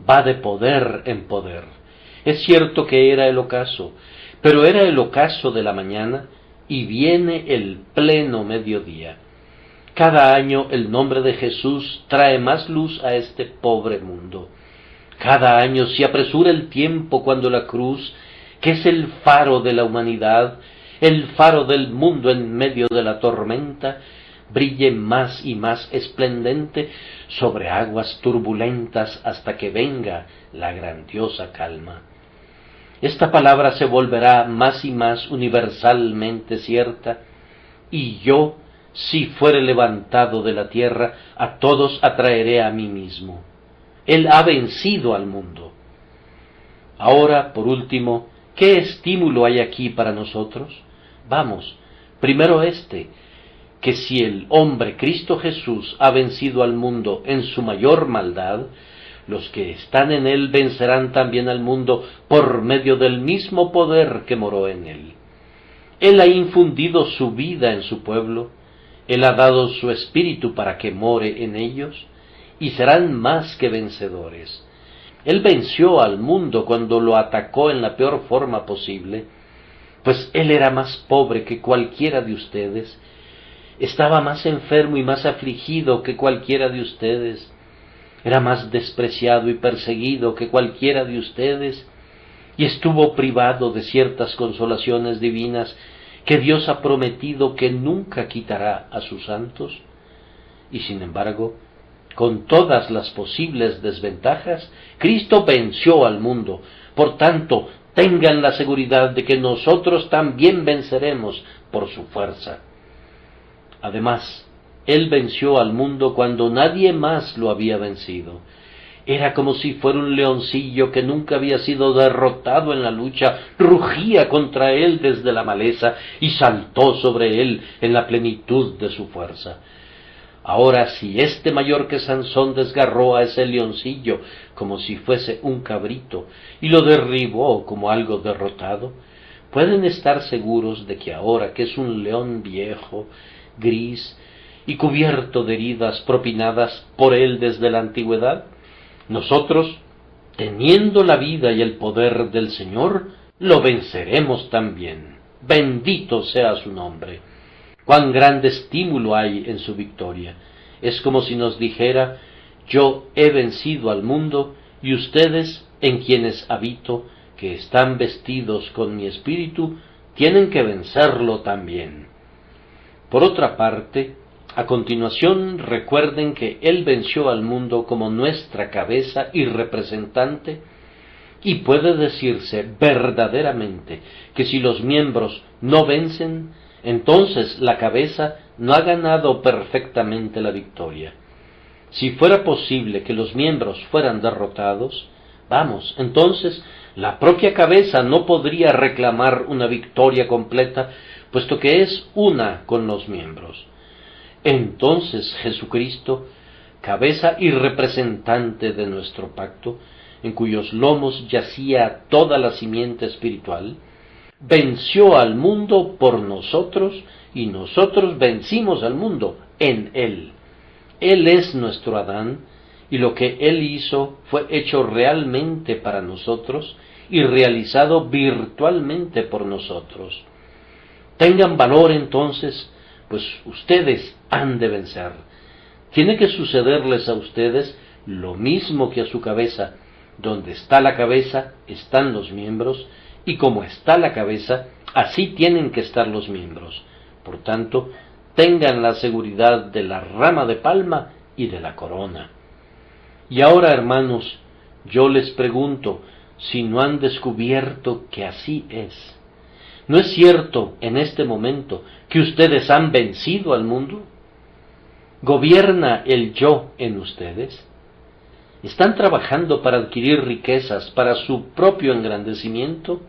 va de poder en poder. Es cierto que era el ocaso, pero era el ocaso de la mañana y viene el pleno mediodía. Cada año el nombre de Jesús trae más luz a este pobre mundo. Cada año se apresura el tiempo cuando la cruz, que es el faro de la humanidad, el faro del mundo en medio de la tormenta, brille más y más esplendente sobre aguas turbulentas hasta que venga la grandiosa calma. Esta palabra se volverá más y más universalmente cierta, y yo, si fuere levantado de la tierra, a todos atraeré a mí mismo. Él ha vencido al mundo. Ahora, por último, ¿qué estímulo hay aquí para nosotros? Vamos, primero que si el hombre Cristo Jesús ha vencido al mundo en su mayor maldad, los que están en él vencerán también al mundo por medio del mismo poder que moró en él. Él ha infundido su vida en su pueblo, él ha dado su espíritu para que more en ellos, y serán más que vencedores. Él venció al mundo cuando lo atacó en la peor forma posible, pues él era más pobre que cualquiera de ustedes, estaba más enfermo y más afligido que cualquiera de ustedes, era más despreciado y perseguido que cualquiera de ustedes, y estuvo privado de ciertas consolaciones divinas que Dios ha prometido que nunca quitará a sus santos. Y sin embargo, con todas las posibles desventajas, Cristo venció al mundo. Por tanto, tengan la seguridad de que nosotros también venceremos por su fuerza. Además, Él venció al mundo cuando nadie más lo había vencido. Era como si fuera un leoncillo que nunca había sido derrotado en la lucha, rugía contra él desde la maleza y saltó sobre él en la plenitud de su fuerza. Ahora, si este mayor que Sansón desgarró a ese leoncillo como si fuese un cabrito y lo derribó como algo derrotado, pueden estar seguros de que ahora que es un león viejo, gris y cubierto de heridas propinadas por él desde la antigüedad, nosotros, teniendo la vida y el poder del Señor, lo venceremos también. Bendito sea su nombre. Cuán grande estímulo hay en su victoria. Es como si nos dijera: yo he vencido al mundo, y ustedes, en quienes habito, que están vestidos con mi espíritu, tienen que vencerlo también. Por otra parte, a continuación recuerden que Él venció al mundo como nuestra cabeza y representante, y puede decirse verdaderamente que si los miembros no vencen, entonces la cabeza no ha ganado perfectamente la victoria. Si fuera posible que los miembros fueran derrotados, vamos, entonces la propia cabeza no podría reclamar una victoria completa, puesto que es una con los miembros. Entonces Jesucristo, cabeza y representante de nuestro pacto, en cuyos lomos yacía toda la simiente espiritual, venció al mundo por nosotros, y nosotros vencimos al mundo en Él. Él es nuestro Adán, y lo que Él hizo fue hecho realmente para nosotros y realizado virtualmente por nosotros. Tengan valor entonces, pues ustedes han de vencer. Tiene que sucederles a ustedes lo mismo que a su cabeza. Donde está la cabeza, están los miembros, y como está la cabeza, así tienen que estar los miembros. Por tanto, tengan la seguridad de la rama de palma y de la corona. Y ahora, hermanos, yo les pregunto si no han descubierto que así es. ¿No es cierto en este momento que ustedes han vencido al mundo? ¿Gobierna el yo en ustedes? ¿Están trabajando para adquirir riquezas para su propio engrandecimiento?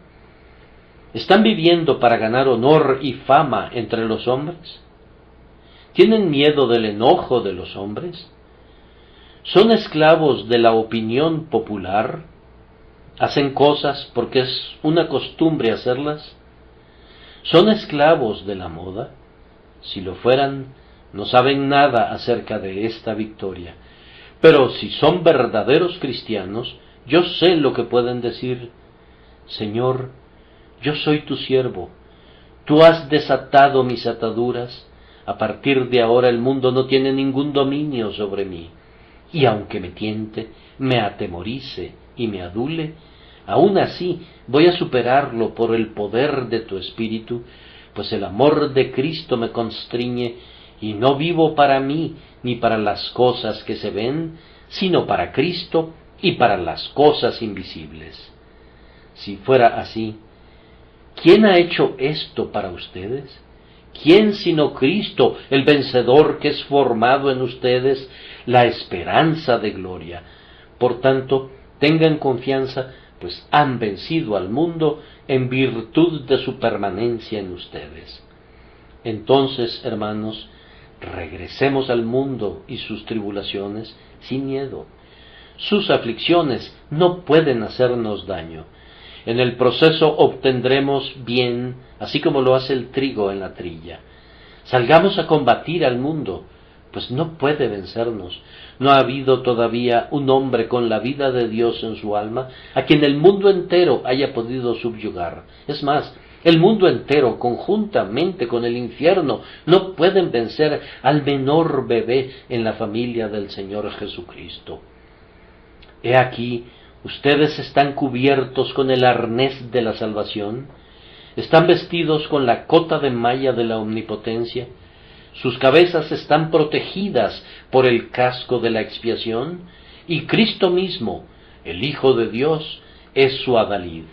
¿Están viviendo para ganar honor y fama entre los hombres? ¿Tienen miedo del enojo de los hombres? ¿Son esclavos de la opinión popular? ¿Hacen cosas porque es una costumbre hacerlas? ¿Son esclavos de la moda? Si lo fueran, no saben nada acerca de esta victoria. Pero si son verdaderos cristianos, yo sé lo que pueden decir: Señor, yo soy tu siervo, tú has desatado mis ataduras, a partir de ahora el mundo no tiene ningún dominio sobre mí, y aunque me tiente, me atemorice y me adule, aún así voy a superarlo por el poder de tu Espíritu, pues el amor de Cristo me constriñe, y no vivo para mí ni para las cosas que se ven, sino para Cristo y para las cosas invisibles. Si fuera así, ¿quién ha hecho esto para ustedes? ¿Quién sino Cristo, el vencedor, que es formado en ustedes la esperanza de gloria? Por tanto, tengan confianza, pues han vencido al mundo en virtud de su permanencia en ustedes. Entonces, hermanos, regresemos al mundo y sus tribulaciones sin miedo. sus aflicciones no pueden hacernos daño. En el proceso obtendremos bien, así como lo hace el trigo en la trilla. Salgamos a combatir al mundo, pues no puede vencernos. No ha habido todavía un hombre con la vida de Dios en su alma a quien el mundo entero haya podido subyugar. Es más, el mundo entero, conjuntamente con el infierno, no pueden vencer al menor bebé en la familia del Señor Jesucristo. He aquí, ustedes están cubiertos con el arnés de la salvación, están vestidos con la cota de malla de la omnipotencia, sus cabezas están protegidas por el casco de la expiación, y Cristo mismo, el Hijo de Dios, es su adalid.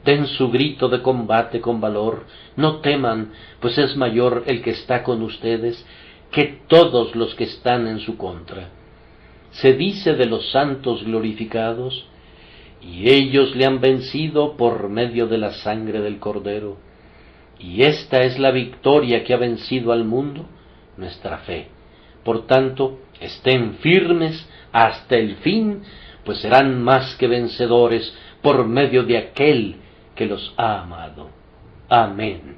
Den su grito de combate con valor, no teman, pues es mayor el que está con ustedes que todos los que están en su contra. Se dice de los santos glorificados, y ellos le han vencido por medio de la sangre del Cordero. Y esta es la victoria que ha vencido al mundo, nuestra fe. Por tanto, estén firmes hasta el fin, pues serán más que vencedores por medio de aquel que los ha amado. Amén.